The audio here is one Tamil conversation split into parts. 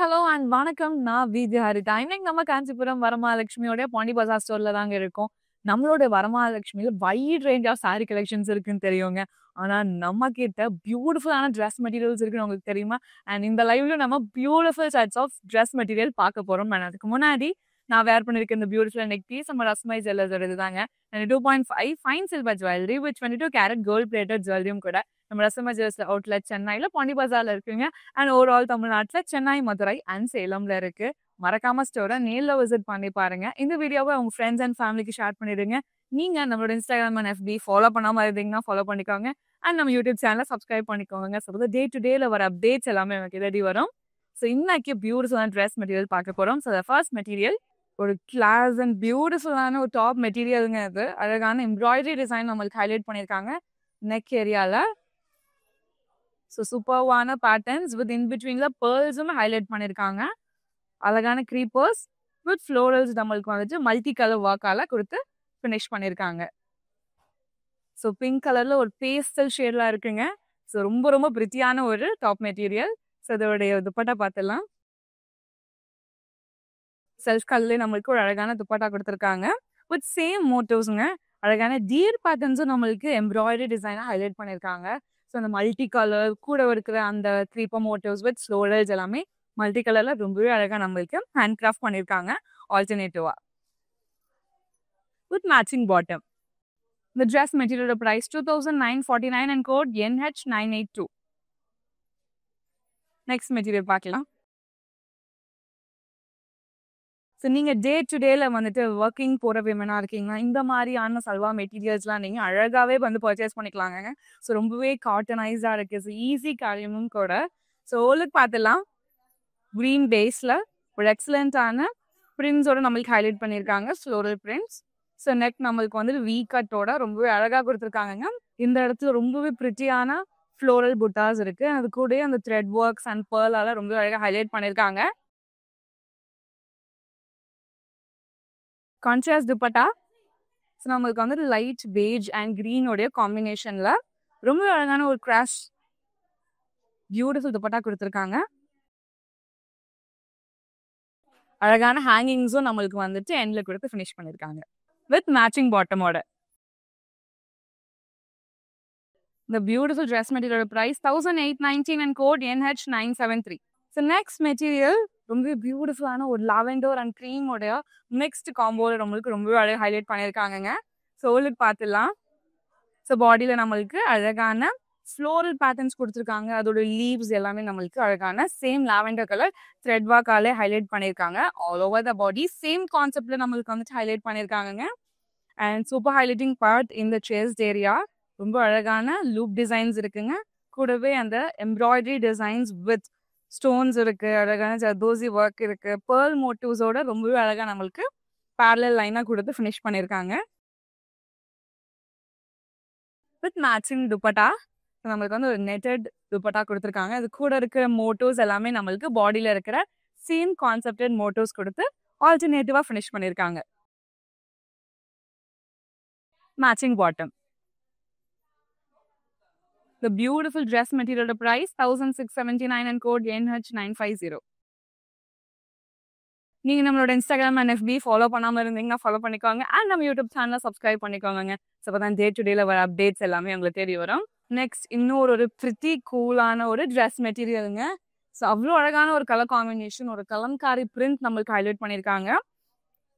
ஹலோ அண்ட் வணக்கம். நான் வித்யாஹரிதா. இன்னைக்கு நம்ம காஞ்சிபுரம் வரமகாலட்சுமியோட பாண்டி பஜார் ஸ்டோர்ல தாங்க இருக்கோம். நம்மளோட வரமகாலட்சுமியில wide range of sari collections இருக்குன்னு தெரியுங்க. ஆனா நம்ம கிட்ட பியூட்டிஃபுல்லான ட்ரெஸ் மெட்டீரியல்ஸ் இருக்குன்னு உங்களுக்கு தெரியுமா? அண்ட் இந்த லைவ்ல நம்ம beautiful sets of dress material பார்க்க போறோம். அண்ட் அதுக்கு முன்னாடி நான் வேர் பண்ணிருக்க இந்த பியூட்டிஃபுல் நெக் பீஸ் நம்ம ரஸ்மை ஜுவல்லர்ஸோட இதுதாங்க. 2.5 fine silver jewellery with 22 carat gold plated ஜுவல்லரியும் கூட நம்ம ரஸ்மை ஜுவல்லர்ஸ் அவுட்லெட் சென்னையில பாண்டி பஜார்ல இருக்குங்க. அண்ட் ஓவரால் தமிழ்நாட்டுல சென்னை, மதுரை அண்ட் சேலம்ல இருக்கு. மறக்காம ஸ்டோரை நேர்ல விசிட் பண்ணி பாருங்க. இந்த வீடியோவை உங்க ஃப்ரெண்ட்ஸ் அண்ட் ஃபேமிலிக்கு ஷேர் பண்ணிடுங்க. நீங்க நம்மளோட இன்ஸ்டாகிராம் அண்ட் FB ஃபாலோ பண்ணாம இருந்தீங்கன்னா ஃபாலோ பண்ணிக்கோங்க. அண்ட் நம்ம யூடியூப் சேனலை சப்ஸ்கிரைப் பண்ணிக்கோங்க. ஸோ டே டு டேல வர அப்டேட்ஸ் எல்லாமே எனக்கு ரெடி வரும். ஸோ இன்னைக்கு பியூட்டிஃபுல்லான ட்ரெஸ் மெட்டீரியல் பார்க்க போறோம். ஸோ ஃபர்ஸ்ட் மெட்டீரியல் ஒரு கிளாஸ் அண்ட் பியூட்டிஃபுல்லான ஒரு டாப் மெட்டீரியலுங்க. இது அழகான எம்ப்ராய்டரி டிசைன் நம்மளுக்கு ஹைலைட் பண்ணியிருக்காங்க நெக் ஏரியால. ஸோ சூப்பர்வான பேட்டர்ன்ஸ் வித் இன்பிட்வீன்ல பேர்ல்ஸும் ஹைலைட் பண்ணியிருக்காங்க. அழகான க்ரீப்பர்ஸ் வித் ஃப்ளோரல்ஸ் நம்மளுக்கு வந்துட்டு மல்டி கலர் ஒர்க்கால கொடுத்து ஃபினிஷ் பண்ணியிருக்காங்க. ஸோ பிங்க் கலர்ல ஒரு பேஸ்டல் ஷேட்லாம் இருக்குங்க. ஸோ ரொம்ப ரொம்ப பிரிட்டியான ஒரு டாப் மெட்டீரியல். ஸோ இதோடைய துப்பட்டா பார்த்துலாம். செல்ஃப் கலர்லேயே நம்மளுக்கு ஒரு அழகான துப்பட்டா கொடுத்துருக்காங்க வித் சேம் மோட்டிவ்ஸுங்க. அழகான டீர் பேட்டர்ன்ஸும் நம்மளுக்கு எம்ப்ராய்டரி டிசைனாக ஹைலைட் பண்ணியிருக்காங்க. ஸோ அந்த மல்டி கலர் கூட இருக்கிற அந்த க்ரீப்பர் மோட்டிவ்ஸ் வித் ஃப்ளோரல்ஸ் எல்லாமே மல்டி கலர்ல ரொம்பவே அழகாக நம்மளுக்கு ஹேண்ட் கிராஃப்ட் பண்ணியிருக்காங்க ஆல்டர்னேட்டிவா வித் மேட்சிங் பாட்டம். இந்த ட்ரெஸ் மெட்டீரியலோட price 2949 and code NH982. Next material பார்க்கலாம். ஸோ நீங்கள் டே டு டேல வந்துட்டு ஒர்க்கிங் போகிற விமனாக இருக்கீங்கன்னா இந்த மாதிரியான சல்வா மெட்டீரியல்ஸ்லாம் நீங்கள் அழகாகவே வந்து பர்ச்சேஸ் பண்ணிக்கலாங்க. ஸோ ரொம்பவே காட்டனைஸாக இருக்குது. ஸோ ஈஸி காரியமும் கூட. ஸோ ஓலுக்கு பார்த்துலாம். க்ரீன் பேஸில் ஒரு எக்ஸலண்ட்டான பிரிண்ட்ஸோட நம்மளுக்கு ஹைலைட் பண்ணியிருக்காங்க ஃப்ளோரல் பிரிண்ட்ஸ். ஸோ நெக் நம்மளுக்கு வந்துட்டு வீ கட்டோட ரொம்பவே அழகாக கொடுத்துருக்காங்க. இந்த இடத்துல ரொம்பவே பிரிட்டியான ஃப்ளோரல் புட்டாஸ் இருக்குது. அது கூட அந்த த்ரெட் ஒர்க்ஸ் அண்ட் பேர்லால் ரொம்பவே அழகாக ஹைலைட் பண்ணியிருக்காங்க. கான்ட்ராஸ்ட் துப்பட்டா. ஸோ நம்மளுக்கு வந்துட்டு லைட் பேஜ் அண்ட் க்ரீனோடைய காம்பினேஷனில் ரொம்ப அழகான ஒரு கிராஷ் பியூட்டிஃபுல் துப்பட்டா கொடுத்துருக்காங்க. அழகான ஹேங்கிங்ஸும் நம்மளுக்கு வந்துட்டு எண்டில் கொடுத்து ஃபினிஷ் பண்ணியிருக்காங்க வித் மேட்சிங் பாட்டமோட. இந்த பியூட்டிஃபுல் ட்ரெஸ் மெட்டீரியலோட price 1819 and code NH973. So next material ரொம்ப பியூட்டிஃபுல்லான ஒரு லாவெண்டர் அண்ட் க்ரீமோடைய மிக்ஸ்டு காம்போவில் நம்மளுக்கு ரொம்பவே அழகாக ஹைலைட் பண்ணியிருக்காங்கங்க. ஸோ ஓலுக்கு பார்த்துலாம். ஸோ பாடியில் நம்மளுக்கு அழகான ஃப்ளோரல் பேட்டர்ன்ஸ் கொடுத்துருக்காங்க. அதோட லீவ்ஸ் எல்லாமே நம்மளுக்கு அழகான சேம் லாவெண்டர் கலர் த்ரெட் ஒர்க்காலே ஹைலைட் பண்ணியிருக்காங்க. All over the body same கான்செப்டில் நம்மளுக்கு வந்துட்டு ஹைலைட் பண்ணியிருக்காங்க. அண்ட் சூப்பர் ஹைலைட்டிங் பார்ட் இந்த செஸ்ட் ஏரியா ரொம்ப அழகான லூப் டிசைன்ஸ் இருக்குங்க. கூடவே அந்த எம்ப்ராய்டரி டிசைன்ஸ் வித் ஸ்டோன்ஸ் இருக்கு. அழகான ஜர்தோசி ஒர்க் இருக்கு. பேர்ல் மோட்டிவ்ஸோட ரொம்பவே அழகாக நம்மளுக்கு பேரலல் லைனாக கொடுத்து ஃபினிஷ் பண்ணியிருக்காங்க வித் மேட்சிங் துப்பட்டா. நம்மளுக்கு வந்து ஒரு நெட்டட் துப்பட்டா கொடுத்துருக்காங்க. அது கூட இருக்கிற மோட்டிவ்ஸ் எல்லாமே நம்மளுக்கு பாடியில் இருக்கிற சேம் கான்செப்டட் மோட்டிவ்ஸ் கொடுத்து ஆல்டர்னேட்டிவாக ஃபினிஷ் பண்ணியிருக்காங்க. Matching bottom. The beautiful dress material price 1679 and code NH950. நீங்க நம்மளோட இன்ஸ்டாகிராம் அண்ட் FB ஃபாலோ பண்ணாமல் இருந்தீங்கன்னா ஃபாலோ பண்ணிக்கோங்க. அண்ட் நம்ம யூடியூப் சேனலை சப்ஸ்கிரைப் பண்ணிக்கோங்க. ஸோ அப்போ தான் டே டு டேல வர அப்டேட்ஸ் எல்லாமே உங்களுக்கு தேடி வரும். நெக்ஸ்ட் இன்னொரு பிரிட்டி கூலான ஒரு ட்ரெஸ் மெட்டீரியலுங்க. ஸோ அவ்வளோ அழகான ஒரு கலர் காம்பினேஷன், ஒரு கலம்காரி பிரிண்ட் நம்மளுக்கு ஹைலைட் பண்ணியிருக்காங்க.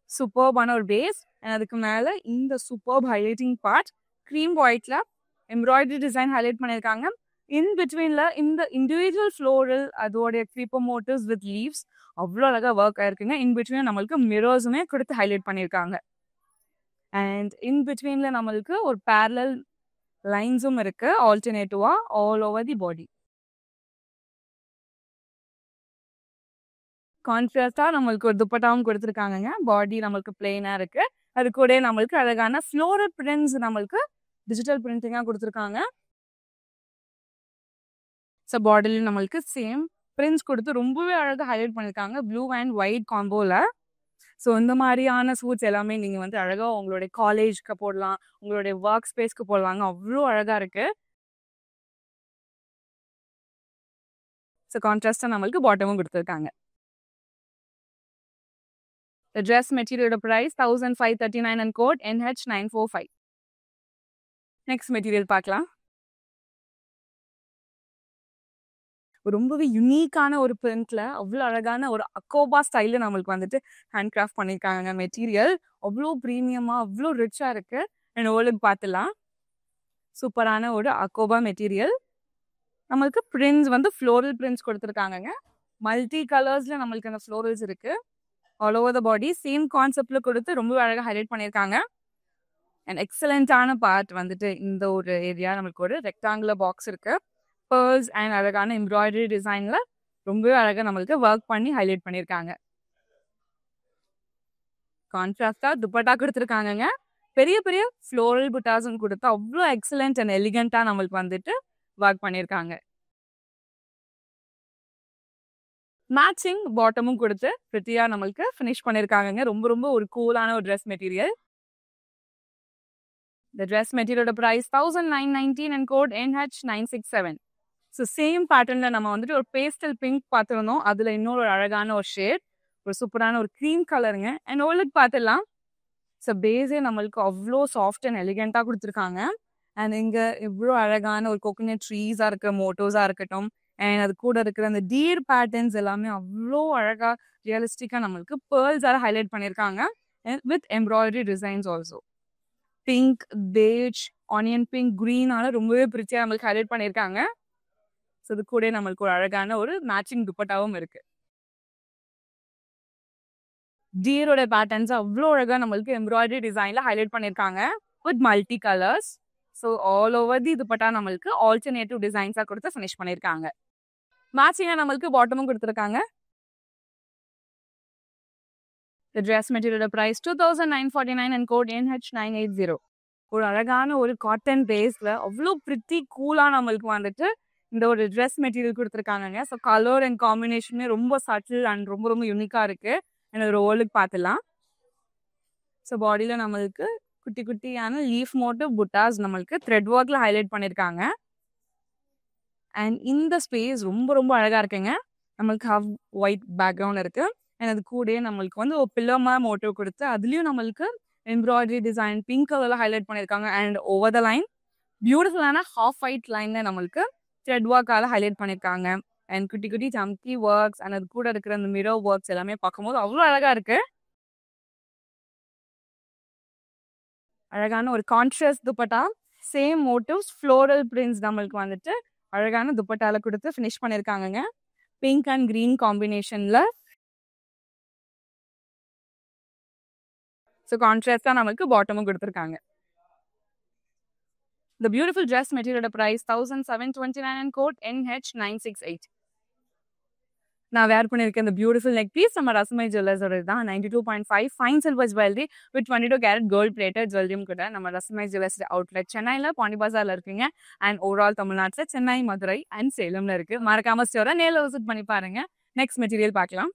சூப்பர்பான ஒரு பேஸ் அண்ட் அதுக்கு மேலே இந்த சூப்பர் ஹைலைட்டிங் பார்ட் க்ரீம் ஒயிட்ல எம்ப்ராய்டரி டிசைன் ஹைலைட் பண்ணியிருக்காங்க. இன் பிட்வீன்ல இந்த இண்டிவிஜுவல் ஃப்ளோரல் அதோடைய க்ரீப்பர் மோட்டிவ்ஸ் வித் லீவ்ஸ் அவ்வளோ அழகாக ஒர்க் ஆயிருக்குங்க. இன் பிட்வீன் நம்மளுக்கு மிரர்ஸுமே கொடுத்து ஹைலைட் பண்ணியிருக்காங்க. அண்ட் இன் பிட்வீன்ல நம்மளுக்கு ஒரு பேரலல் லைன்ஸும் இருக்கு ஆல்டர்னேட்டிவா ஆல் ஓவர் தி பாடி. கான்ட்ராஸ்டா நம்மளுக்கு ஒரு துப்பட்டாவும் கொடுத்துருக்காங்க. பாடி நம்மளுக்கு பிளெயினாக இருக்கு. அது கூட நம்மளுக்கு அழகான ஃப்ளோரல் பிரிண்ட்ஸ் நம்மளுக்கு டிஜிட்டல் பிரிண்டிங்காக கொடுத்துருக்காங்க. ஸோ பாடியில் நம்மளுக்கு சேம் பிரிண்ட்ஸ் கொடுத்து ரொம்பவே அழகாக ஹைலைட் பண்ணியிருக்காங்க ப்ளூ அண்ட் ஒயிட் காம்போவில். ஸோ இந்த மாதிரியான சூட்ஸ் எல்லாமே நீங்கள் வந்து அழகாக உங்களுடைய காலேஜ்க்கு போடலாம், உங்களுடைய ஒர்க் ஸ்பேஸ்க்கு போடலாங்க. அவ்வளோ அழகாக இருக்குது. ஸோ கான்ட்ராஸ்டாக நம்மளுக்கு பாட்டமும் கொடுத்துருக்காங்க. The dress material price 1539 and code NH945. Next material பார்க்கலாம். ரொம்பவே யூனிக்கான ஒரு பிரிண்ட்ல அவ்வளோ அழகான ஒரு அக்கோபா ஸ்டைலில் நம்மளுக்கு வந்துட்டு ஹேண்ட் கிராஃப்ட் பண்ணியிருக்காங்க. மெட்டீரியல் அவ்வளோ ப்ரீமியமாக அவ்வளோ ரிச்சாக இருக்கு. அண்ட் ஓலுக்கு பார்த்துலாம் சூப்பரான ஒரு அக்கோபா மெட்டீரியல். நம்மளுக்கு பிரிண்ட்ஸ் வந்து ஃப்ளோரல் பிரிண்ட்ஸ் கொடுத்துருக்காங்கங்க. மல்டி கலர்ஸில் நம்மளுக்கு அந்த ஃப்ளோரல்ஸ் இருக்கு. All over the body same கான்செப்ட்ல கொடுத்து ரொம்ப அழகாக ஹைலைட் பண்ணியிருக்காங்க. அண்ட் எக்ஸலண்டான பார்ட் வந்துட்டு இந்த ஒரு ஏரியா நம்மளுக்கு ஒரு ரெக்டாங்குலர் பாக்ஸ் இருக்கு. பேர்ல்ஸ் அண்ட் அழகான எம்ப்ராய்டரி டிசைன்ல ரொம்பவே அழகாக நம்மளுக்கு ஒர்க் பண்ணி ஹைலைட் பண்ணியிருக்காங்க. கான்ட்ராஸ்டா துப்பட்டா கொடுத்துருக்காங்கங்க. பெரிய பெரிய ஃப்ளோரல் புட்டாஸும் கொடுத்து அவ்வளோ எக்ஸலண்ட் அண்ட் எலிகண்டா நம்மளுக்கு வந்துட்டு ஒர்க் பண்ணியிருக்காங்க. மேட்சிங் பாட்டமும் கொடுத்து பிரிட்டியா நம்மளுக்கு ஃபினிஷ் பண்ணியிருக்காங்க. ரொம்ப ரொம்ப ஒரு கூலான ஒரு dress material. The dress material price 1919 and code NH967. So same பேட்டர்னில் நம்ம வந்துட்டு ஒரு பேஸ்டல் பிங்க் பார்த்துருந்தோம். அதில் இன்னொரு அழகான ஒரு ஷேட், ஒரு சூப்பரான ஒரு க்ரீம் கலருங்க. அண்ட் ஓலுக்கு பார்த்துடலாம். ஸோ பேஸே நம்மளுக்கு அவ்வளோ சாஃப்ட் அண்ட் எலிகெண்ட்டாக கொடுத்துருக்காங்க. அண்ட் இங்கே இவ்வளோ அழகான ஒரு கோகோனட் ட்ரீஸாக இருக்க மோட்டோஸாக இருக்கட்டும், அண்ட் அது கூட இருக்கிற அந்த டீர் பேட்டர்ன்ஸ் எல்லாமே அவ்வளோ அழகாக ரியலிஸ்டிக்காக நம்மளுக்கு பேர்ல்ஸால் ஹைலைட் பண்ணியிருக்காங்க with embroidery designs also. Pink, beige, onion pink, க்ரீனால ரொம்பவே பிரிச்சியாக நம்மளுக்கு ஹைலைட் பண்ணியிருக்காங்க. ஸோ இது கூட நம்மளுக்கு ஒரு அழகான ஒரு மேட்சிங் துப்பட்டாவும் இருக்கு. டீரோட பேட்டர்ன்ஸ் அவ்வளோ அழகாக நம்மளுக்கு எம்ப்ராய்டரி டிசைன்ல ஹைலைட் பண்ணியிருக்காங்க with multi colours. So all over தி துப்பட்டா நம்மளுக்கு ஆல்டர்னேட்டிவ் டிசைன்ஸாக கொடுத்து ஃபினிஷ் பண்ணியிருக்காங்க. மேட்சிங்காக நம்மளுக்கு பாட்டமும் கொடுத்துருக்காங்க. The dress material price 2949 and code NH980. ஒரு அழகான ஒரு காட்டன் பேஸ்ல அவ்வளோ பிரிட்டி கூலா நம்மளுக்கு வந்துட்டு இந்த ஒரு ட்ரெஸ் மெட்டீரியல் கொடுத்துருக்காங்க. ஸோ கலர் அண்ட் காம்பினேஷனே ரொம்ப சட்டில் அண்ட் ரொம்ப ரொம்ப யூனிக்காக இருக்கு. ஒரு ஓலுக்கு பார்த்துலாம். ஸோ பாடியில் நம்மளுக்கு குட்டி குட்டியான லீஃப் மோட்டிவ் புட்டாஸ் நம்மளுக்கு த்ரெட் ஒர்க்ல ஹைலைட் பண்ணியிருக்காங்க. அண்ட் இந்த ஸ்பேஸ் ரொம்ப ரொம்ப அழகாக இருக்குங்க. நம்மளுக்கு ஹவ் ஒயிட் பேக்ரவுண்ட் இருக்கு. அண்ட் அது கூட நம்மளுக்கு வந்து ஒரு பில்லமா மோட்டிவ் கொடுத்து அதுலேயும் நம்மளுக்கு எம்ப்ராய்டரி டிசைன் பிங்க் கலரில் ஹைலைட் பண்ணியிருக்காங்க. அண்ட் ஓவர் த லைன் பியூட்டிஃபுல்லான ஹாஃப் ஒயிட் லைன்ல நம்மளுக்கு த்ரெட் ஒர்க்கால ஹைலைட் பண்ணியிருக்காங்க. அண்ட் குட்டி குட்டி சம்கி ஒர்க்ஸ் அண்ட் அது கூட இருக்கிற அந்த மிரர் ஒர்க்ஸ் எல்லாமே பார்க்கும்போது அவ்வளோ அழகா இருக்கு. அழகான ஒரு contrast dupatta, same motifs floral prints நம்மளுக்கு வந்துட்டு அழகான துப்பட்டால கொடுத்து ஃபினிஷ் பண்ணியிருக்காங்க. பிங்க் அண்ட் கிரீன் காம்பினேஷன்ல. ஸோ கான்ட்ராஸ்டா நம்மளுக்கு பாட்டமும் கொடுத்துருக்காங்க. The beautiful dress material price 1729 and code NH968. நான் வேர் பண்ணியிருக்கேன் இந்த பியூட்டிஃபுல் நெக் பீஸ் நம்ம ரசமை ஜுவல்லர்ஸோட தான் 92.5 fine silver jewellery with 22 carat gold plated ஜுவல்லரியும் கூட நம்ம ரசமை ஜுவல்லர்ஸ் அவுட்லெட் சென்னையில் பாண்டி பஜார்ல இருக்குங்க. அண்ட் ஓவரால் தமிழ்நாட்டில் சென்னை, மதுரை அண்ட் சேலம்ல இருக்கு. மறக்காம ஸ்டோரை நேரில் விசிட் பண்ணி பாருங்க. நெக்ஸ்ட் மெட்டீரியல் பார்க்கலாம்.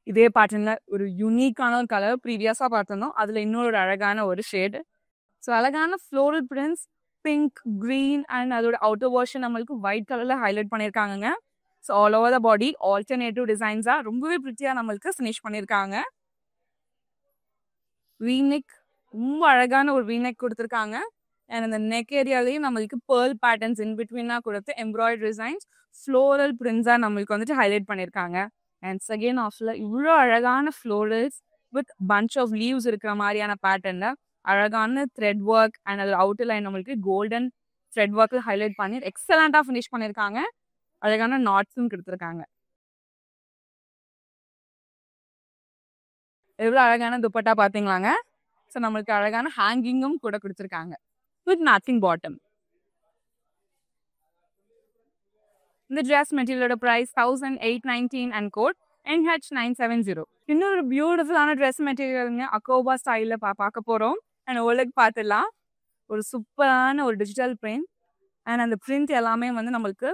இதே பேட்டர்ன்ல ஒரு யூனிக்கான ஒரு கலர் ப்ரீவியஸாக பார்த்துருந்தோம். அதில் இன்னொரு அழகான ஒரு ஷேடு. ஸோ அழகான floral prints pink, green and அதோட அவுட்டர் வெர்ஷன் நம்மளுக்கு ஒயிட் கலரில் ஹைலைட் பண்ணியிருக்காங்க. So all over the body alternative டிசைன்ஸாக ரொம்பவே பிரிட்டியாக நம்மளுக்கு ஃபினிஷ் பண்ணியிருக்காங்க. வீநெக் ரொம்ப அழகான ஒரு வீநெக் கொடுத்துருக்காங்க. அண்ட் அந்த நெக் ஏரியாலையும் நம்மளுக்கு பேர்ல் பேட்டர்ன்ஸ் இன் பிட்வீனாக கொடுத்து எம்ப்ராய்டரி டிசைன்ஸ் ஃப்ளோரல் பிரிண்ட்ஸாக நம்மளுக்கு வந்துட்டு ஹைலைட் பண்ணியிருக்காங்க. அண்ட் செகண்ட் ஆஃப்ல இவ்வளோ அழகான florals with punch of leaves இருக்கிற மாதிரியான பேட்டர்னில் அழகான த்ரெட் ஒர்க் அண்ட் அது அவுட்டர் லைன் நம்மளுக்கு கோல்டன் த்ரெட் ஒர்க்கில் ஹைலைட் பண்ணி எக்ஸலண்ட்டாக ஃபினிஷ் பண்ணியிருக்காங்க. அழகான நாட்ஸும் கொடுத்துருக்காங்க. எவ்வளோ அழகான துப்பட்டா பார்த்தீங்களாங்க. ஸோ நம்மளுக்கு அழகான ஹேங்கிங்கும் கூட கொடுத்துருக்காங்க வித் மேட்சிங் பாட்டம். இந்த ட்ரெஸ் மெட்டீரியலோட ப்ரைஸ் 1819 அண்ட் கோட் NH970. இன்னொரு பியூட்டிஃபுல்லான ட்ரெஸ் மெட்டீரியலுங்க அக்கோபா ஸ்டைலில் பார்க்க போகிறோம். அண்ட் ஓலுக்கு பார்த்துடலாம். ஒரு சூப்பரான ஒரு டிஜிட்டல் பிரிண்ட் அண்ட் அந்த பிரிண்ட் எல்லாமே வந்து நம்மளுக்கு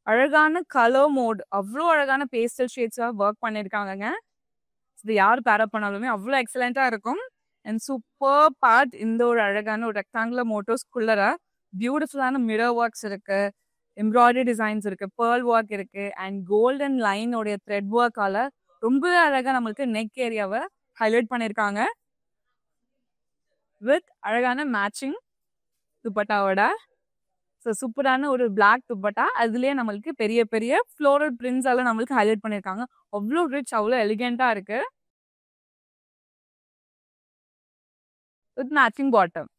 அழகான கலர் மோட் அவ்வளோ அழகான பேஸ்டல் ஷேட்ஸாக ஒர்க் பண்ணியிருக்காங்க. இது யார் பேரப் பண்ணாலுமே அவ்வளோ எக்ஸலண்ட்டாக இருக்கும். அண்ட் சூப்பர் பார்ட் இந்த ஒரு அழகான ஒரு ரெக்டாங்குலர் மோட்டோஸ்குள்ளர பியூட்டிஃபுல்லான மிரர் ஒர்க்ஸ் இருக்கு, எம்ப்ராய்டரி டிசைன்ஸ் இருக்கு, பேர்ல் ஒர்க் இருக்கு அண்ட் கோல்டன் லைனோடைய த்ரெட் ஒர்க்கால ரொம்ப அழகா நம்மளுக்கு நெக் ஏரியாவை ஹைலைட் பண்ணியிருக்காங்க வித் அழகான மேட்சிங் துப்பட்டாவோட. ஸோ சூப்பரான ஒரு பிளாக் துப்பட்டா, அதுலயே நம்மளுக்கு பெரிய பெரிய ஃப்ளோரல் பிரிண்ட்ஸ் எல்லாம் நம்மளுக்கு ஹைலைட் பண்ணியிருக்காங்க. அவ்வளோ ரிச், அவ்வளோ எலிகெண்டா இருக்கு. With matching bottom.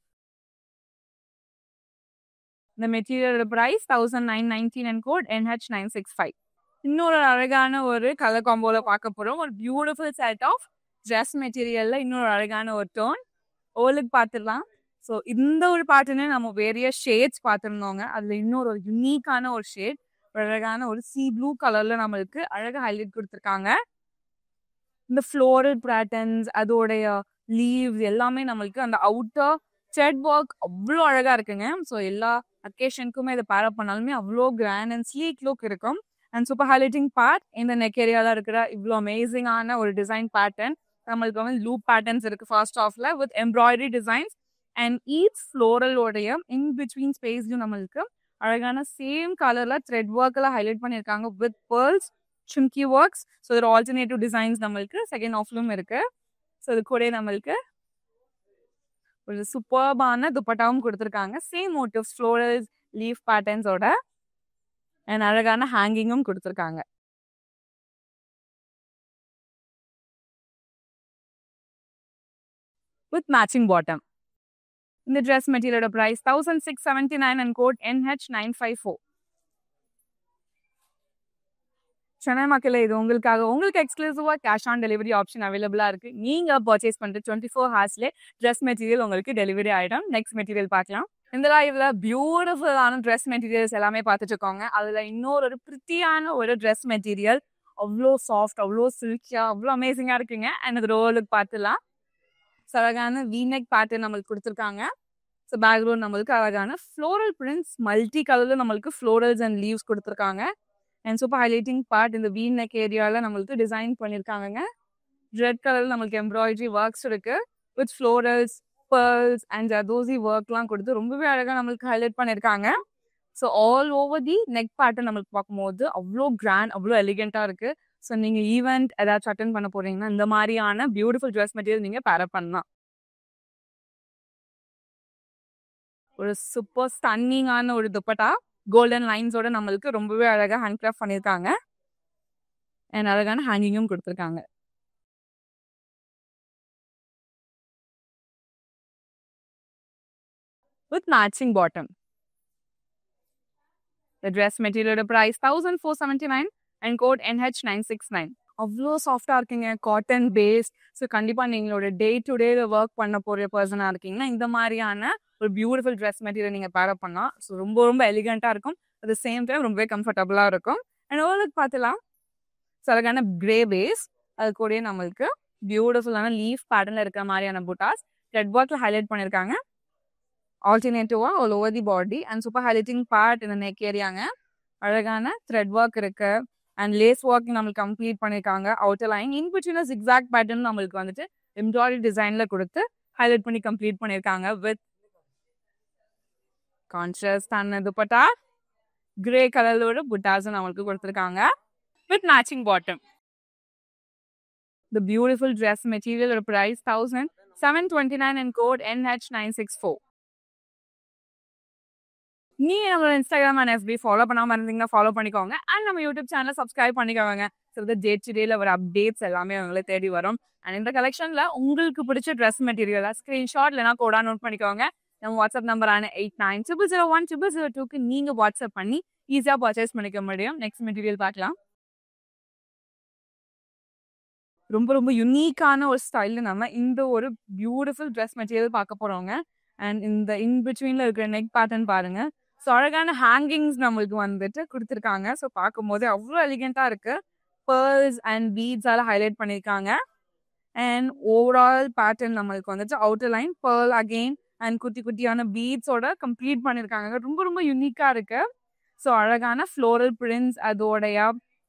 இந்த மெட்டீரியலோட பிரைஸ் 1919 அண்ட் கோட் NH965. இன்னொரு அழகான ஒரு கலர் காம்போல பார்க்க போறோம். ஒரு பியூட்டிஃபுல் செட் ஆஃப் ட்ரெஸ் மெட்டீரியல்ல இன்னொரு அழகான ஒரு டோன் ஓலுக்கு பார்த்துடலாம். ஸோ இந்த ஒரு பாட்டுன்னு நம்ம வேரிய ஷேட்ஸ் பார்த்துருந்தோங்க. அதுல இன்னொரு ஒரு யுனிக்கான ஒரு ஷேட், அழகான ஒரு சி ப்ளூ கலர்ல நம்மளுக்கு அழகா ஹைலைட் கொடுத்துருக்காங்க. இந்த ஃப்ளோரல் பேட்டர்ன்ஸ், அதோடைய லீவ்ஸ் எல்லாமே நம்மளுக்கு அந்த அவுட்டர் த்ரெட் ஒர்க் அவ்வளோ அழகா இருக்குங்க. ஸோ எல்லா அக்கேஷனுக்குமே இதை பேரப் பண்ணாலுமே அவ்வளோ கிராண்ட் அண்ட் ஸ்லீக் லுக் இருக்கும். அண்ட் சூப்பர் ஹைலைட்டிங் பார்ட் இந்த நெக் ஏரியால இருக்கிற இவ்வளோ அமேசிங்கான ஒரு டிசைன் பேட்டர்ன். நம்மளுக்கு வந்து லூப் பேட்டர்ன்ஸ் இருக்கு ஃபர்ஸ்ட் ஆஃப்ல with embroidery designs. And each ஃப்ளோரலோடைய இன் பிட்வீன் ஸ்பேஸ்லையும் நம்மளுக்கு அழகான சேம் கலர்ல த்ரெட் ஒர்க்ல ஹைலைட் பண்ணியிருக்காங்க with pearls, chunky works. So ஒரு ஆல்டர்னேட்டிவ் டிசைன்ஸ் நம்மளுக்கு செகண்ட் ஆஃப்லும் இருக்கு. ஸோ இது கூட நம்மளுக்கு ஒரு சூப்பர்பான துப்பட்டாவும் கொடுத்துருக்காங்க. Same motifs, florals, leaf பேட்டர்ன்ஸோட and அழகான ஹேங்கிங்கும் கொடுத்துருக்காங்க. With matching bottom. இந்த ட்ரெஸ் மெட்டீரியலோட price 1679 and code NH954. Chennai மக்களே, இது உங்களுக்காக. உங்களுக்கு எக்ஸ்க்ளூசிவா கேஷ் ஆன் டெலிவரி ஆப்ஷன் அவைலபிளா இருக்கு. நீங்க பர்ச்சேஸ் பண்ற 24 ஹவர்ஸ்ல ட்ரெஸ் மெட்டீரியல் உங்களுக்கு டெலிவரி ஆயிடும். நெக்ஸ்ட் மெட்டீரியல் பார்க்கலாம். இந்த லைவ்ல பியூட்டிஃபுல்லான ட்ரெஸ் மெட்டீரியல்ஸ் எல்லாமே பார்த்துட்டு இருக்கோங்க. அதுல இன்னொரு பிரிட்டியான ஒரு ட்ரெஸ் மெட்டீரியல், அவ்வளோ சாஃப்ட், அவ்வளோ சில்கியா, அவ்வளோ அமேசிங்கா இருக்குங்க. எனக்கு ரோலுக்கு பார்த்துலாம். அழகான வீநெக் பேட்டர்ன் நம்மளுக்கு கொடுத்துருக்காங்க. ஸோ பேக்ரவுண்ட் நம்மளுக்கு அழகான ஃப்ளோரல் பிரிண்ட்ஸ், மல்டி கலர்ல நம்மளுக்கு ஃப்ளோரல்ஸ் அண்ட் லீவ்ஸ் கொடுத்துருக்காங்க. அண்ட் சூப்பர் ஹைலைட்டிங் பார்ட் இந்த வீ நெக் ஏரியாவில் நம்மளுக்கு டிசைன் பண்ணியிருக்காங்க. ரெட் கலர்ல நம்மளுக்கு எம்ப்ராய்டரி ஒர்க்ஸ் இருக்கு with florals, pearls and zardozi ஒர்க்லாம் கொடுத்து ரொம்பவே அழகாக நம்மளுக்கு ஹைலைட் பண்ணியிருக்காங்க. ஸோ ஆல் ஓவர் தி நெக் பேட்டர்ன் நம்மளுக்கு பார்க்கும்போது அவ்வளோ கிராண்ட், அவ்வளோ எலிகெண்ட்டாக இருக்கு. ஸோ நீங்க ஈவெண்ட் ஏதாச்சும் அட்டன் பண்ண போறீங்கன்னா இந்த மாதிரியான பியூட்டிஃபுல் ட்ரெஸ் மெட்டீரியல் நீங்க பேரப் பண்ணலாம். ஒரு சூப்பர் ஸ்டன்னிங்கான ஒரு துப்பட்டா, கோல்டன் லைன்ஸோட நம்மளுக்கு ரொம்பவே அழகா ஹேண்ட் கிராஃப்ட் பண்ணியிருக்காங்க. அண்ட் அழகான ஹேங்கிங்கும் கொடுத்துருக்காங்க. With matching bottom. The dress material price 1479 and code NH969. அவ்வளோ சாஃப்டாக இருக்குங்க, காட்டன் பேஸ்ட். ஸோ கண்டிப்பாக நீங்களோட டே டு டே ஒர்க் பண்ண போகிற பர்சனாக இருக்கீங்கன்னா இந்த மாதிரியான ஒரு பியூட்டிஃபுல் ட்ரெஸ் மெட்டீரியல் நீங்கள் பேரப் பண்ணலாம். ஸோ ரொம்ப ரொம்ப எலிகெண்ட்டாக இருக்கும். அட் த சேம் டைம் ரொம்பவே கம்ஃபர்டபுளாக இருக்கும். அண்ட் ஓவருக்கு பார்த்துலாம் ஸோ அழகான கிரே பேஸ், அது கூடயே நம்மளுக்கு பியூட்டிஃபுல்லான லீஃப் பேட்டர்னில் இருக்கிற மாதிரியான புட்டாஸ் ரெட் ஒர்க்கில் ஹைலைட் பண்ணியிருக்காங்க. ஆல்டர்னேட்டிவா all over the body and super highlighting part இந்த நெக் ஏரியாங்க. அழகான த்ரெட் ஒர்க் இருக்கு அண்ட் லேஸ் ஒர்க் நம்மளுக்கு கம்ப்ளீட் பண்ணியிருக்காங்க. Outer line in between zigzag pattern நம்மளுக்கு வந்துட்டு எம்ப்ராய்டரி டிசைன்ல கொடுத்து ஹைலைட் பண்ணி கம்ப்ளீட் பண்ணியிருக்காங்க. வித் கான்ட்ராஸ்டான துப்பட்டா, கிரே கலரோட புட்டாஸும் நம்மளுக்கு கொடுத்துருக்காங்க with matching bottom. The beautiful dress material price 1729 and code NH964. நீ நம்மளோட இன்ஸ்டாகிராம் அண்ட் FB ஃபாலோ பண்ணாமல் இருந்தீங்கன்னா ஃபாலோ பண்ணிக்கோங்க. அண்ட் நம்ம யூடியூப் சேனல் சப்ஸ்கிரைப் பண்ணிக்கோங்க. ஸோ டே டு டேல ஒரு அப்டேட்ஸ் எல்லாமே உங்களை தேடி வரும். அண்ட் இந்த கலெக்ஷன்ல உங்களுக்கு பிடிச்ச ட்ரெஸ் மெட்டீரியலா ஸ்கிரீன்ஷாட் இல்லைனா கோடா நோட் பண்ணிக்கோங்க. நம்ம வாட்ஸ்அப் நம்பரான 8900010002க்கு நீங்க வாட்ஸ்அப் பண்ணி ஈஸியாக பர்ச்சேஸ் பண்ணிக்க முடியும். நெக்ஸ்ட் மெட்டீரியல் பார்க்கலாம். ரொம்ப ரொம்ப யுனிக்கான ஒரு ஸ்டைலில் நம்ம இந்த ஒரு பியூட்டிஃபுல் ட்ரெஸ் மெட்டீரியல் பார்க்க போகிறோங்க. அண்ட் இந்த இன் பிட்வீனில் இருக்கிற நெக் பேட்டர்ன் பாருங்க. ஸோ அழகான ஹேங்கிங்ஸ் நம்மளுக்கு வந்துட்டு கொடுத்துருக்காங்க. ஸோ பார்க்கும்போது அவ்வளோ எலிகெண்ட்டாக இருக்கு. பேர்ல்ஸ் அண்ட் பீட்ஸால் ஹைலைட் பண்ணியிருக்காங்க. அண்ட் ஓவரால் பேட்டர்ன் நம்மளுக்கு வந்துட்டு outer line pearl again and குட்டி குட்டியான பீட்ஸோட கம்ப்ளீட் பண்ணியிருக்காங்க. ரொம்ப ரொம்ப யூனிக்காக இருக்கு. ஸோ அழகான ஃப்ளோரல் பிரிண்ட்ஸ், அதோடைய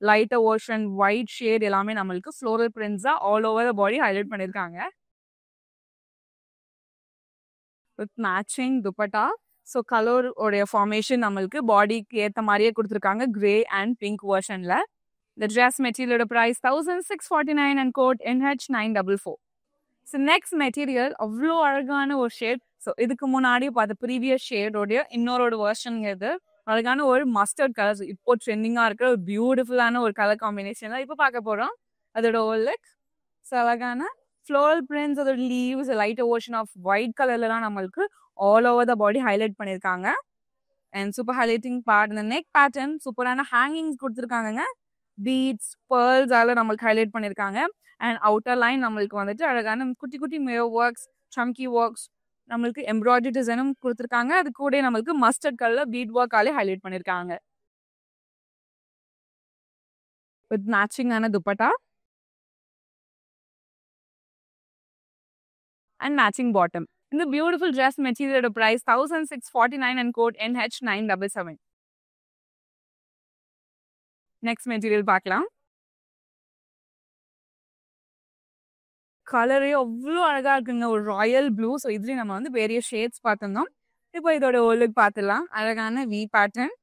லைட்டர் ஓஷன் ஒயிட் ஷேட் எல்லாமே நம்மளுக்கு ஃப்ளோரல் பிரிண்ட்ஸா all over the body highlight பண்ணியிருக்காங்க with matching dupatta. So colour உடைய ஃபார்மேஷன் நம்மளுக்கு பாடிக்கு ஏற்ற மாதிரியே கொடுத்துருக்காங்க கிரே அண்ட் பிங்க் வெர்ஷன்ல. The dress material price 1649 and code NH944. So next material அவ்வளோ அழகான ஒரு ஷேட். ஸோ இதுக்கு முன்னாடி பார்த்த ப்ரீவியஸ் ஷேடோடைய இன்னொரு வெர்ஷன் இது. அழகான ஒரு மஸ்டர்ட் கலர், இப்போ ட்ரெண்டிங்காக இருக்கிற ஒரு பியூட்டிஃபுல்லான ஒரு கலர் காம்பினேஷன் தான் இப்போ பார்க்க போகிறோம். அதோட ஒரு லுக். ஸோ அழகான ஃப்ளோரல் பிரிண்ட்ஸ், அதோட leaves, light ocean off white கலர்ல தான் நம்மளுக்கு all over the body highlight பண்ணியிருக்காங்க. அண்ட் சூப்பர் ஹைலைட்டிங் பார்ட் இந்த நெக் பேட்டர்ன், சூப்பரான ஹேங்கிங்ஸ் கொடுத்துருக்காங்க. பீட்ஸ், பேர்ல்ஸ் அதில் நம்மளுக்கு ஹைலைட் பண்ணியிருக்காங்க. அண்ட் அவுட்டர் லைன் நம்மளுக்கு வந்துட்டு அழகான குட்டி குட்டி மிரர் ஒர்க்ஸ், சம்கி ஒர்க்ஸ், நம்மளுக்கு எம்ப்ராய்டரி டிசைனும் கொடுத்துருக்காங்க. அது கூட நம்மளுக்கு மஸ்டர்ட் கலர் பீட் ஒர்க்காலே ஹைலைட் பண்ணியிருக்காங்க. வித் மேட்சிங்கான dupatta and matching bottom. In the beautiful dress material price 1649 and code NH977. Next material பார்க்கலாம். கலரே அவ்வளோ அழகா இருக்குங்க, ஒரு ராயல் ப்ளூ. ஸோ இதுலேயும் நம்ம வந்து வேரிய ஷேட்ஸ் பார்த்துருந்தோம். இப்போ இதோட ஒர்க் பார்த்துலாம். அழகான வி பேட்டர்ன்,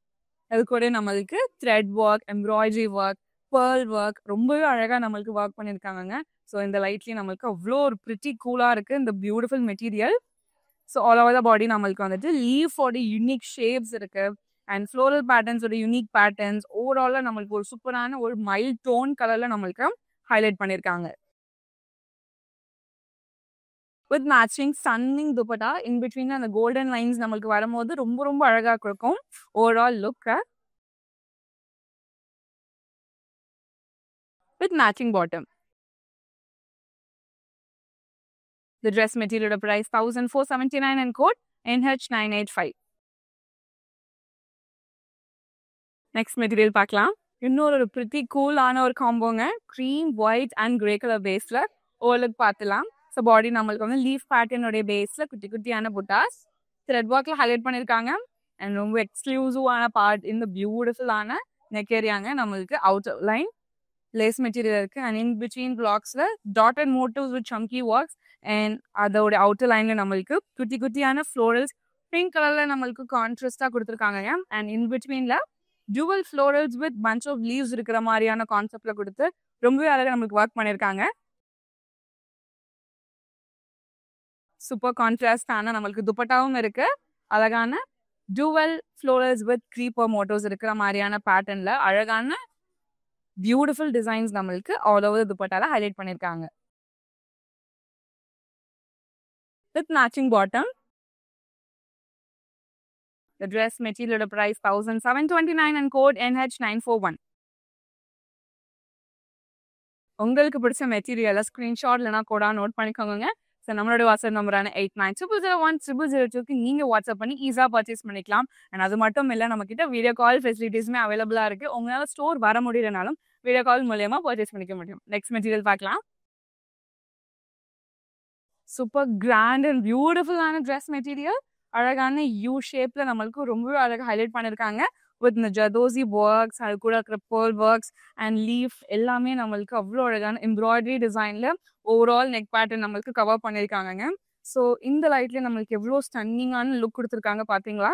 அது கூட நம்மளுக்கு thread work, embroidery work, pearl work, ரொம்பவே அழகாக நம்மளுக்கு ஒர்க் பண்ணியிருக்காங்க. ஸோ இந்த லைட்லேயும் நம்மளுக்கு அவ்வளோ ஒரு ப்ரிட்டி கூலாக இருக்குது இந்த beautiful material. So all over the body நம்மளுக்கு வந்துட்டு லீஃபோட யூனிக் ஷேப்ஸ் இருக்குது. அண்ட் ஃப்ளோரல் பேட்டர்ன்ஸோட யூனிக் பேட்டர்ன்ஸ், ஓவராலாக நம்மளுக்கு ஒரு சூப்பரான ஒரு மைல்ட் டோன் கலரில் நம்மளுக்கு ஹைலைட் பண்ணியிருக்காங்க. With matching stunning dupatta, in between அந்த கோல்டன் லைன்ஸ் நம்மளுக்கு வரும்போது ரொம்ப ரொம்ப அழகாக கொடுக்கும் ஓவரால் லுக்கை. With matching bottom. The dress material price 1479 and code NH985. Next material பார்க்கலாம். இன்னொரு pretty cool-ஆன ஒரு காம்போங்க. cream, white and grey color பேஸ்ல ஓவர்லுக் பார்த்துலாம். ஸோ பாடி நம்மளுக்கு வந்து லீஃப் பேட்டர்னுடைய பேஸில் குட்டி குட்டியான புட்டாஸ் த்ரெட் ஒர்க்கில் ஹைலைட் பண்ணியிருக்காங்க. அண்ட் ரொம்ப எக்ஸ்க்ளூசிவான பார்ட் இந்த பியூட்டிஃபுல்லான நெக் ஏரியாங்க. நம்மளுக்கு அவுட்டர் லைன் லேஸ் மெட்டீரியல் இருக்குது. அண்ட் இன் பிட்வீன் பிளாக்ஸில் dotted motifs with chamki works. And அதோட அவுட்டர் லைனில் நம்மளுக்கு குட்டி குட்டியான ஃப்ளோரல்ஸ் பிங்க் கலரில் நம்மளுக்கு கான்ட்ராஸ்டாக கொடுத்துருக்காங்க. அண்ட் இன் பிட்வீனில் dual florals with punch of leaves இருக்கிற மாதிரியான கான்செப்டில் கொடுத்து ரொம்பவே அழகாக நம்மளுக்கு ஒர்க் பண்ணியிருக்காங்க. சூப்பர் கான்ட்ராஸ்டான நம்மளுக்கு துப்பட்டாவும் இருக்கு. அழகான டுவல் ஃப்ளோரல்ஸ் வித் க்ரீப்பர் மோட்டோஸ் இருக்கிற மாதிரியான பேட்டர்ன்ல அழகான பியூட்டிஃபுல் டிசைன்ஸ் நம்மளுக்கு ஆல் ஓவர் துப்பட்டால ஹைலைட் பண்ணியிருக்காங்க. With matching bottom. The dress material price 1729 and code NH941. உங்களுக்கு பிடிச்ச மெட்டீரியலை ஸ்க்ரீன்ஷாட் இல்லைனா கோடா நோட் பண்ணிக்கோங்க. ஸோ நம்மளோட வாட்ஸ்அப் நம்பரான 8900010002க்கு நீங்கள் வாட்ஸ்அப் பண்ணி ஈஸியாக பர்ச்சேஸ் பண்ணிக்கலாம். அண்ட் அது மட்டும் இல்லை, நம்மக்கிட்ட வீடியோ கால் ஃபெசிலிட்டிஸுமே அவைலபிளாக இருக்குது. உங்களால் ஸ்டோர் வர முடியலனாலும் வீடியோ கால் மூலயமா பர்ச்சேஸ் பண்ணிக்க முடியும். நெக்ஸ்ட் மெட்டீரியல் பார்க்கலாம். சூப்பர் கிராண்ட் அண்ட் பியூட்டிஃபுல்லான ட்ரெஸ் மெட்டீரியல். அழகான யூ ஷேப்பில் நம்மளுக்கு ரொம்பவே அழகாக ஹைலைட் பண்ணியிருக்காங்க. வித் இந்த ஜதோசி ஒர்க்ஸ், அது கூட இருக்கிற பேர்ல் ஒர்க்ஸ் அண்ட் லீஃப் எல்லாமே நம்மளுக்கு அவ்வளோ அழகான எம்ப்ராய்டரி டிசைனில் ஓவரால் நெக் பேட்டர்ன் நம்மளுக்கு கவர் பண்ணியிருக்காங்க. ஸோ இந்த லைட்லேயே நம்மளுக்கு எவ்வளோ ஸ்டன்னிங்கான லுக் கொடுத்துருக்காங்க பார்த்தீங்களா?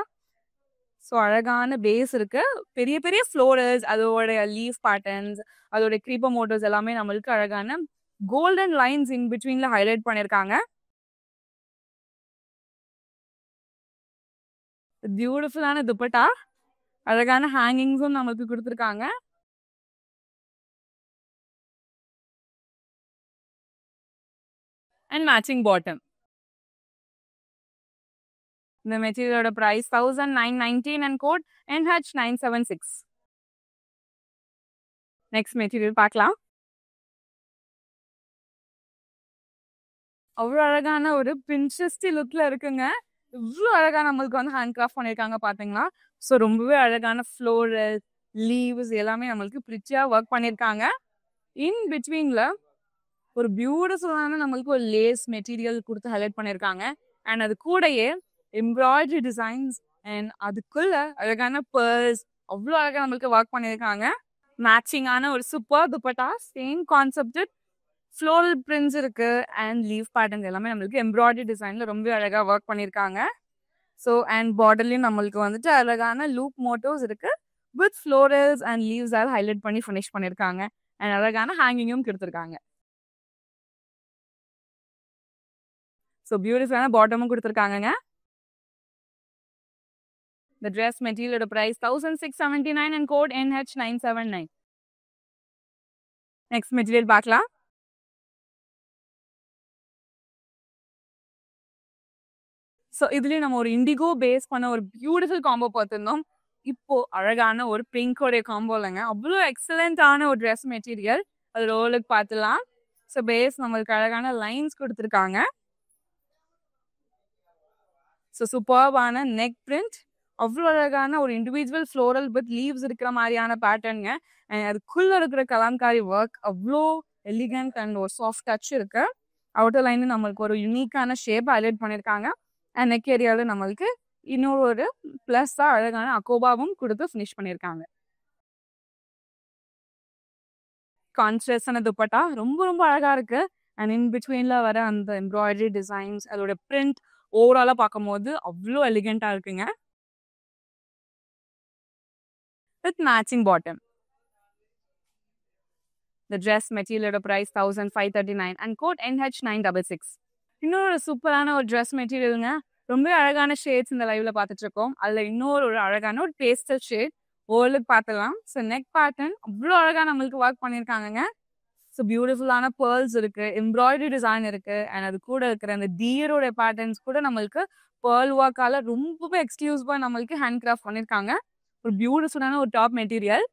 ஸோ அழகான பேஸ் இருக்கு, பெரிய பெரிய ஃப்ளோரல்ஸ், அதோட லீஃப் பேட்டர்ன்ஸ், அதோட க்ரீப்பர் மோட்டர்ஸ் எல்லாமே நம்மளுக்கு அழகான கோல்டன் லைன்ஸ் இன் பிட்வீன்ல ஹைலைட் பண்ணியிருக்காங்க. பியூட்டிஃபுல்லான துப்பட்டா, அழகான ஹேங்கிங்ஸும் நம்மளுக்கு கொடுத்துருக்காங்க. And matching bottom. இந்த மெட்டீரியலோட price 1919 and code NH976. Next material பார்க்கலாம். அவ்வளோ அழகான ஒரு பிரின்சஸ்டி லுக்ல இருக்குங்க. இவ்வளோ அழகா நம்மளுக்கு வந்து ஹேண்ட் கிராஃப்ட் பண்ணியிருக்காங்க பார்த்தீங்களா? ஸோ ரொம்பவே அழகான ஃப்ளோரல் லீவ்ஸ் எல்லாமே நம்மளுக்கு ப்ரிச்சியாக ஒர்க் பண்ணியிருக்காங்க. இன் பிட்வீனில் ஒரு பியூட்டிஃபுல்லான நம்மளுக்கு ஒரு லேஸ் மெட்டீரியல் கொடுத்து ஹைலைட் பண்ணியிருக்காங்க. அண்ட் அது கூடயே எம்ப்ராய்டரி டிசைன்ஸ் அண்ட் அதுக்குள்ள அழகான பேர்ல்ஸ் அவ்வளோ அழகாக நம்மளுக்கு ஒர்க் பண்ணியிருக்காங்க. மேட்சிங்கான ஒரு super dupatta, same concept, floral prints இருக்கு அண்ட் லீவ் பேட்டர்ன்ஸ் எல்லாமே நம்மளுக்கு எம்ப்ராய்டரி டிசைன்ல ரொம்ப அழகாக ஒர்க் பண்ணியிருக்காங்க. ஸோ அண்ட் பார்டர்லையும் நம்மளுக்கு வந்துட்டு அழகான லூப் மோட்டோஸ் இருக்கு. With florals and leaves highlight பண்ணி ஃபினிஷ் பண்ணியிருக்காங்க. அண்ட் அழகான ஹேங்கிங்கும் கொடுத்துருக்காங்க. ஸோ பியூட்டிஃபுல்லான பாட்டமும் கொடுத்துருக்காங்கங்க. The dress material price 1679 and code NH979. Next material பார்க்கலாம். ஸோ இதுலேயும் நம்ம ஒரு இண்டிகோ பேஸ் பண்ண ஒரு பியூட்டிஃபுல் காம்போ பார்த்துருந்தோம். இப்போ அழகான ஒரு பிங்கோடைய காம்போ இல்லைங்க, அவ்வளோ எக்ஸலண்டான ஒரு ட்ரெஸ் மெட்டீரியல். அது ரோலுக்கு பார்த்துலாம். ஸோ பேஸ் நம்மளுக்கு அழகான லைன்ஸ் கொடுத்துருக்காங்க. ஸோ சூப்பர்பான நெக் பிரிண்ட், அவ்வளோ அழகான ஒரு இண்டிவிஜுவல் ஃப்ளோரல் வித் லீவ்ஸ் இருக்கிற மாதிரியான பேட்டர்னுங்க. அண்ட் அதுக்குள்ளே இருக்கிற கலாம்காரி ஒர்க் அவ்வளோ எலிகண்ட் அண்ட் ஒரு சாஃப்ட் டச் இருக்கு. அவுட்டர் லைன் நம்மளுக்கு ஒரு யூனிக்கான ஷேப் ஹைலைட் பண்ணியிருக்காங்க. அண்ட் நெக் ஏரியாவில் நம்மளுக்கு இன்னொரு ஒரு ப்ளஸ்ஸாக அழகான அக்கோபாவும் கொடுத்து ஃபினிஷ் பண்ணியிருக்காங்க. கான்ட்ராஸ்டான துப்பட்டா ரொம்ப ரொம்ப அழகாக இருக்கு. அண்ட் இன் பிட்வீனில் வர அந்த எம்ப்ராய்டரி டிசைன்ஸ், அதோட பிரிண்ட் ஓவராலாக பார்க்கும்போது அவ்வளோ எலிகெண்ட்டாக இருக்குங்க. With matching bottom. The dress material price 1539 and code NH966. இன்னொரு சூப்பரான ஒரு ட்ரெஸ் மெட்டீரியலுங்க. ரொம்ப அழகான ஷேட்ஸ் இந்த லைவ்ல பார்த்துட்டு இருக்கோம். அதில் இன்னொரு ஒரு அழகான ஒரு பேஸ்டல் ஷேட் ஓவலுக்கு பார்த்துக்கலாம். ஸோ நெக் பேட்டர்ன் அவ்வளோ அழகாக நம்மளுக்கு ஒர்க் பண்ணியிருக்காங்கங்க. ஸோ பியூட்டிஃபுல்லான பேர்ல்ஸ் இருக்கு, எம்ப்ராய்டரி டிசைன் இருக்கு. அண்ட் அது கூட இருக்கிற அந்த டியரோட பேட்டர்ன்ஸ் கூட நம்மளுக்கு பேர்ல் ஒர்க்கால ரொம்பவே எக்ஸ்க்ளூசிவா நம்மளுக்கு ஹேண்ட் கிராஃப்ட் பண்ணியிருக்காங்க. ஒரு பியூட்டிஃபுல்லான ஒரு top material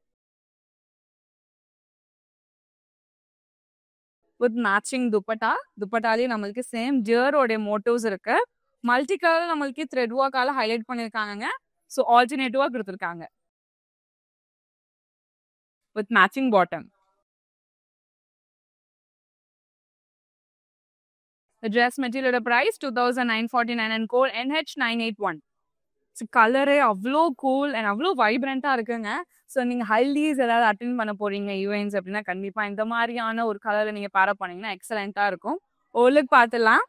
with matching dupatta. துப்பட்டாலேயே நம்மளுக்கு சேம் டியரோட மோட்டிவ்ஸ் இருக்கு. மல்டி கலர் நம்மளுக்கு த்ரெட் ஒர்க்கால ஹைலைட் பண்ணியிருக்காங்க. ஸோ ஆல்டர்னேட்டிவா கொடுத்துருக்காங்க with matching bottom. The dress material price 2949 and code NH981. So கலரே அவ்வளோ கூல் அண்ட் அவ்வளோ வைப்ரண்ட்டாக இருக்குங்க. ஸோ நீங்கள் ஹல்தீஸ் ஏதாவது அட்டென்ட் பண்ண போறீங்க ஈவெண்ட்ஸ் அப்படின்னா கண்டிப்பாக இந்த மாதிரியான ஒரு கலரை நீங்கள் பேரப் பண்ணீங்கன்னா எக்ஸலண்ட்டாக இருக்கும். ஓலுக்கு பார்த்துலாம்.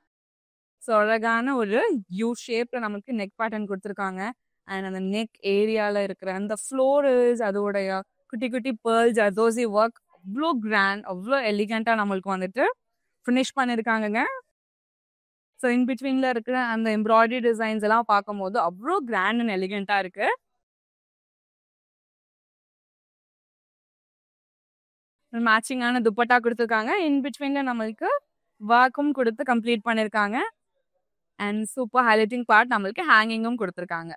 ஸோ அழகான ஒரு யூ ஷேப்பில் நமக்கு நெக் பேட்டர்ன் கொடுத்துருக்காங்க. அண்ட் அந்த நெக் ஏரியாவில் இருக்கிற அந்த ஃப்ளோரல்ஸ், அதோடைய குட்டி குட்டி பேர்ல்ஸ், அதோசி ஒர்க் அவ்வளோ கிராண்ட், அவ்வளோ எலிகண்ட்டாக நம்மளுக்கு வந்துட்டு ஃபினிஷ் பண்ணியிருக்காங்கங்க. ஸோ இன் பிட்வீனில் இருக்கிற அந்த எம்ப்ராய்டரி டிசைன்ஸ் எல்லாம் பார்க்கும்போது அவ்வளோ கிராண்ட் அண்ட் எலிகெண்ட்டாக இருக்கு. மேட்சிங்கான துப்பட்டா கொடுத்துருக்காங்க. இன் பிட்வீனில் நம்மளுக்கு ஒர்க்கும் கொடுத்து கம்ப்ளீட் பண்ணியிருக்காங்க. அண்ட் சூப்பர் ஹைலைட்டிங் பார்ட் நம்மளுக்கு ஹேங்கிங்கும் கொடுத்துருக்காங்க.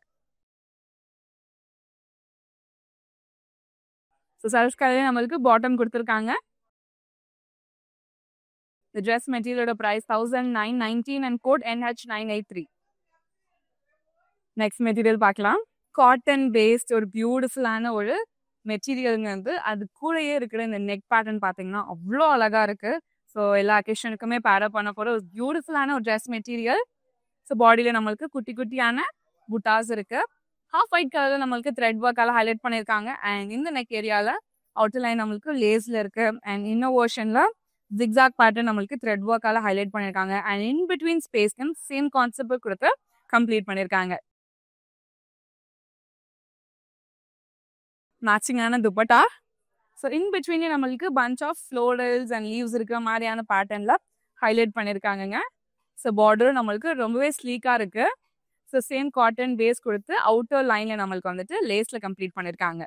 ஸோ செல்ஃப் கலரே நம்மளுக்கு பாட்டம் கொடுத்துருக்காங்க. The dress material price 1919 and code NH983. Next material பார்க்கலாம். காட்டன் பேஸ்ட் ஒரு பியூட்டிஃபுல்லான ஒரு மெட்டீரியலுங்க. வந்து அது கூடயே இருக்கிற இந்த நெக் பேட்டர்ன் பார்த்தீங்கன்னா அவ்வளோ அழகா இருக்கு. ஸோ எல்லா அக்கேஷனுக்குமே பேரப் பண்ண போகிற ஒரு பியூட்டிஃபுல்லான ஒரு ட்ரெஸ் மெட்டீரியல். ஸோ பாடியில் நம்மளுக்கு குட்டி குட்டியான புட்டாஸ் இருக்கு. ஹாஃப் ஒயிட் கலரில் நம்மளுக்கு த்ரெட் ஒர்க்கால ஹைலைட் பண்ணியிருக்காங்க. அண்ட் இந்த நெக் ஏரியாவில் அவுட்டர் லைன் நம்மளுக்கு லேஸில் இருக்கு. அண்ட் இன்னொரு வெர்ஷனில் ஜிக்ஸாக் பேட்டர்ன் நம்மளுக்கு த்ரெட் ஒர்க்கால ஹைலைட் பண்ணியிருக்காங்க. அண்ட் இன் பிட்வீன் ஸ்பேஸ்க்கும் சேம் கான்செப்ட் கொடுத்து கம்ப்ளீட் பண்ணியிருக்காங்க. மேட்சிங்கான துப்பட்டா. ஸோ இன் பிட்வீனே நம்மளுக்கு bunch of florals and leaves இருக்கிற மாதிரியான பேட்டர்னில் ஹைலைட் பண்ணியிருக்காங்கங்க. ஸோ பார்டரும் நம்மளுக்கு ரொம்பவே ஸ்லீக்காக இருக்கு. ஸோ சேம் காட்டன் பேஸ் கொடுத்து அவுட்டர் லைனில் நம்மளுக்கு வந்துட்டு லேஸில் கம்ப்ளீட் பண்ணியிருக்காங்க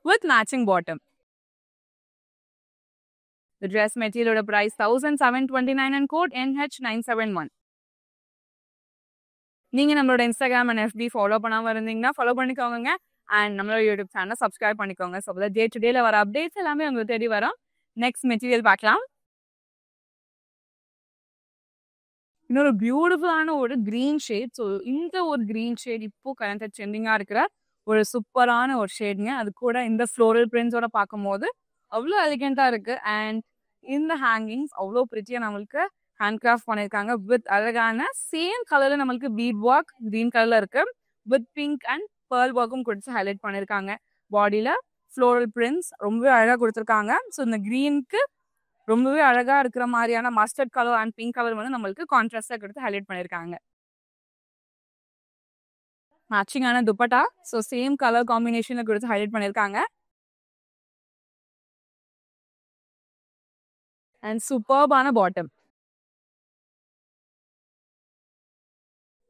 with matching bottom. The dress material price 1729 and code NH971. நீங்கள் நம்மளோட இன்ஸ்டாகிராம் அண்ட் FB ஃபாலோ பண்ணாமல் இருந்தீங்கன்னா ஃபாலோ பண்ணிக்கோங்க. அண்ட் நம்மளோட யூடியூப் சேனலை சப்ஸ்கிரைப் பண்ணிக்கோங்க. ஸோ டே டு டேல வர அப்டேட்ஸ் எல்லாமே உங்களுக்கு தேடி வரும். நெக்ஸ்ட் மெட்டீரியல் பார்க்கலாம். இன்னொரு பியூட்டிஃபுல்லான ஒரு கிரீன் ஷேட். ஸோ இந்த ஒரு கிரீன் ஷேட் இப்போ கரண்ட் ட்ரெண்டிங்காக இருக்கிற ஒரு சூப்பரான ஒரு ஷேடுங்க. அது கூட இந்த ஃப்ளோரல் பிரிண்ட்ஸோட பார்க்கும்போது அவ்வளோ எலிகெண்ட்டாக இருக்கு. அண்ட் இந்த ஹேங்கிங்ஸ் அவ்வளோ பிரிட்டியாக நம்மளுக்கு ஹேண்ட் கிராஃப்ட் பண்ணியிருக்காங்க. வித் அழகான சேம் கலர்ல நம்மளுக்கு பீட் ஒர்க் கிரீன் கலர்ல இருக்கு. வித் பிங்க் அண்ட் பேர்ல் ஒர்க்கும் கொடுத்து ஹைலைட் பண்ணியிருக்காங்க. பாடியில ஃப்ளோரல் பிரிண்ட்ஸ் ரொம்பவே அழகாக கொடுத்துருக்காங்க. ஸோ இந்த கிரீனுக்கு ரொம்பவே அழகா இருக்கிற மாதிரியான mustard colour and pink colour வந்து நம்மளுக்கு கான்ட்ராஸ்டா கொடுத்து ஹைலைட் பண்ணியிருக்காங்க. மேட்சிங்கான துப்பட்டா. ஸோ சேம் கலர் காம்பினேஷன்ல கொடுத்து ஹைலைட் பண்ணியிருக்காங்க. அண்ட் சூப்பர்பான bottom.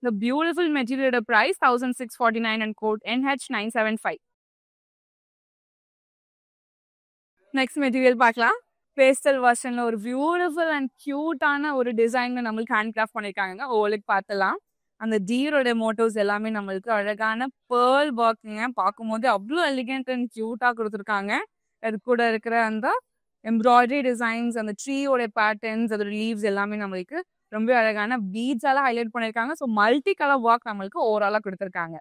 The beautiful material price 1649 and code NH975. Next material பார்க்கலாம். பேஸ்டல் வெர்ஷன்ல ஒரு பியூட்டிஃபுல் அண்ட் கியூட்டான ஒரு டிசைன்ல நம்மளுக்கு ஹேண்ட் கிராஃப்ட் பண்ணியிருக்காங்க. ஓவலுக்கு பார்த்தலாம். அந்த டீரோட மோட்டோஸ் எல்லாமே நம்மளுக்கு அழகான பேர்ல் ஒர்க்குங்க. பார்க்கும்போது அவ்வளோ எலிகென்ட் அண்ட் கியூட்டாக கொடுத்துருக்காங்க. அது கூட இருக்கிற அந்த எம்ப்ராய்டரி டிசைன்ஸ், அந்த ட்ரீயோட பேட்டர்ன்ஸ், அதோட லீவ்ஸ் எல்லாமே நம்மளுக்கு ரொம்ப அழகான பீட்ஸால ஹைலைட் பண்ணியிருக்காங்க. ஸோ மல்டி கலர் ஒர்க் நம்மளுக்கு ஓவராலாக கொடுத்துருக்காங்க.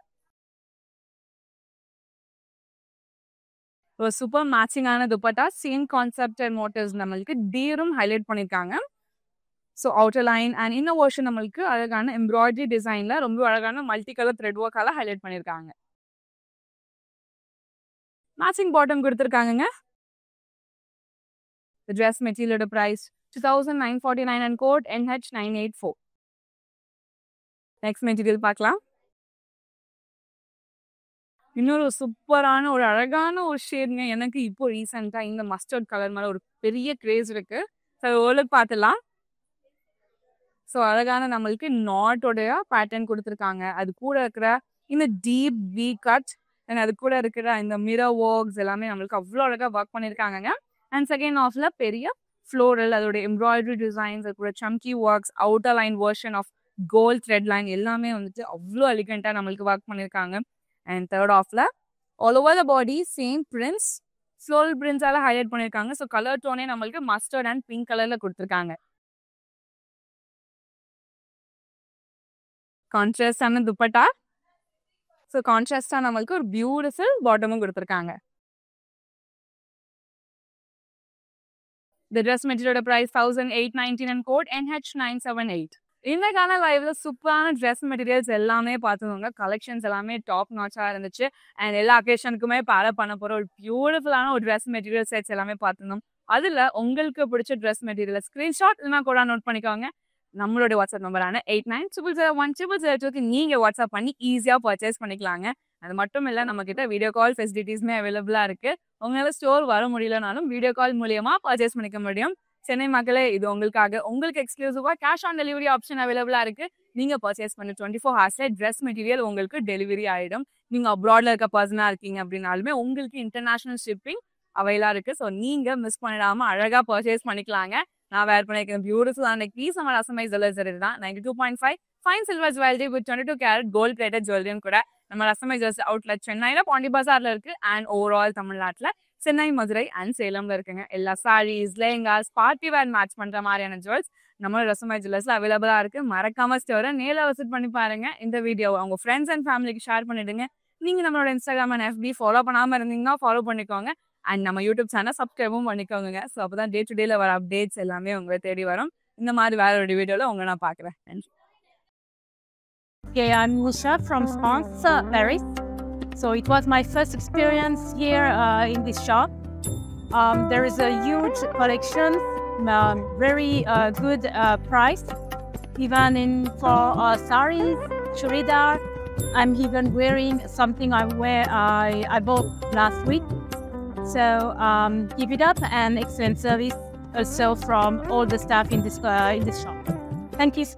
ஒரு சூப்பர் மேட்சிங்கான dupatta, same concept and motifs நம்மளுக்கு டீரும் ஹைலைட் பண்ணியிருக்காங்க. So outer line and inner version நம்மளுக்கு அழகான எம்ப்ராய்டரி டிசைன்ல ரொம்ப அழகான மல்டி கலர் த்ரெட் ஒர்க்கால ஹைலைட் பண்ணியிருக்காங்க. மேட்சிங் பாட்டம் கொடுத்துருக்காங்க. The dress material price 2949 and code NH984. Next material பார்க்கலாம். இன்னொரு சூப்பரான ஒரு அழகான ஒரு ஷேடுங்க. எனக்கு இப்போ ரீசெண்டாக இந்த மஸ்டர்ட் கலர் மேலே ஒரு பெரிய கிரேஸ் இருக்கு. ஸோ ஓவலுக்கு பார்த்துலாம். ஸோ அழகான நம்மளுக்கு நாட்டோடைய பேட்டர்ன் கொடுத்துருக்காங்க. அது கூட இருக்கிற இந்த டீப் வி கட் அண்ட் அது கூட இருக்கிற இந்த மிரர் ஒர்க்ஸ் எல்லாமே நம்மளுக்கு அவ்வளோ அழகாக ஒர்க் பண்ணியிருக்காங்க. அண்ட் செகண்ட் ஆஃப்ல பெரிய ஃப்ளோரல், அதோட எம்ப்ராய்டரி டிசைன்ஸ், அது கூட chamki works, outer line version of gold thread line எல்லாமே வந்துட்டு அவ்வளோ எலிகென்ட்டாக நம்மளுக்கு ஒர்க் பண்ணியிருக்காங்க. அண்ட் தேர்ட் ஆஃப்ல all over the body same prints, floral பிரிண்ட்ஸால ஹைலைட் பண்ணியிருக்காங்க. ஸோ கலர் டோனே நம்மளுக்கு மஸ்டர்ட் அண்ட் பிங்க் கலர்ல கொடுத்துருக்காங்க. கான்ட்ராஸ்டான துப்பட்டா. ஸோ கான்ட்ராஸ்டா நம்மளுக்கு ஒரு பியூட்டிஃபுல் பாட்டமும் கொடுத்துருக்காங்க. The dress material price 1819 and code NH978. இன்னைக்கான லைவ்ல சூப்பரான ட்ரெஸ் மெட்டீரியல்ஸ் எல்லாமே பார்த்துக்கோங்க. கலெக்ஷன்ஸ் எல்லாமே டாப் நாட்சா இருந்துச்சு. அண்ட் எல்லா அக்கேஷனுக்குமே பேர பண்ண போற ஒரு பியூட்டிஃபுல்லான ஒரு ட்ரெஸ் மெட்டீரியல் செட்ஸ் எல்லாமே பார்த்துருந்தோம். அதுல உங்களுக்கு பிடிச்ச ட்ரெஸ் மெட்டீரியல் ஸ்கிரீன்ஷாட் இல்லைனா கூட நோட் பண்ணிக்கோங்க. நம்மளுடைய வாட்ஸ்அப் நம்பரான 8900010002க்கு நீங்க வாட்ஸ்அப் பண்ணி ஈஸியா பர்ச்சேஸ் பண்ணிக்கலாங்க. அது மட்டும் இல்ல, நம்ம கிட்ட வீடியோ கால் ஃபெசிலிட்டிஸ்மே அவைலபிளா இருக்கு. உங்களால ஸ்டோர் வர முடியலனாலும் வீடியோ கால் மூலியமா பர்ச்சேஸ் பண்ணிக்க முடியும். சென்னை மக்களே, இது உங்களுக்காக உங்களுக்கு எக்ஸ்க்ளூசிவா கேஷ் ஆன் டெலிவரி ஆப்ஷன் அவைலபிளா இருக்கு. நீங்க பர்ச்சேஸ் பண்ணி 24 ஹவர்ஸ்ல ட்ரெஸ் மெட்டீரியல் உங்களுக்கு டெலிவரி ஆயிடும். நீங்க அப்ராட்ல இருக்க பர்சனா இருக்கீங்க அப்படின்னாலுமே உங்களுக்கு இன்டர்நேஷனல் ஷிப்பிங் அவைலா இருக்கு. ஸோ நீங்க மிஸ் பண்ணிடாம அழகா பர்ச்சேஸ் பண்ணிக்கலாங்க. நான் வேர் பண்ணிக்கிறேன் பியூட்டிஃபுல்லான பீஸ் நம்ம ரசமை ஜுவல்லர்ஸ் தான் 92.5 fine silver jewellery with 22 carat gold plated ஜுவல்லரியும் கூட நம்ம ரசமை ஜுவல்ஸ் அவுட்லெட் சென்னையில பாண்டி பசார்ல இருக்கு. அண்ட் ஓவரால் தமிழ்நாட்டில் சென்னை, மதுரை அண்ட் சேலம்ல இருக்குங்க. எல்லா sarees, lehengas, party wear match பண்ற மாதிரியான ஜுவல்ஸ் நம்ம ரசமை ஜுவல்லர்ஸ்ல அவைலபிளா இருக்கு. மறக்காம ஸ்டோரை நேரில் விசிட் பண்ணி பாருங்க. இந்த வீடியோ அவங்க ஃப்ரெண்ட்ஸ் அண்ட் ஃபேமிலிக்கு ஷேர் பண்ணிடுங்க. நீங்க நம்மளோட இன்ஸ்டாகிராம் அண்ட் FB ஃபாலோ பண்ணாம இருந்தீங்கன்னா ஃபாலோ பண்ணிக்கோங்க. அண்ட் நம்ம யூடியூப் சேனல் சப்ஸ்கிரைபும் பண்ணிக்கோங்க. ஸோ அப்போதான் டே டு டேல வர அப்டேட்ஸ் எல்லாமே உங்களை தேடி வரும். இந்த மாதிரி வேற ஒரு வீடியோல உங்களை நான் பார்க்குறேன். நன்றி. Okay, I'm Musha from France, Paris. So it was my first experience here in this shop. There is a huge collection, very good price, even for saris, churidar. I'm even wearing something I bought last week. So keep it up, and excellent service also from all the staff in this shop. Thank you.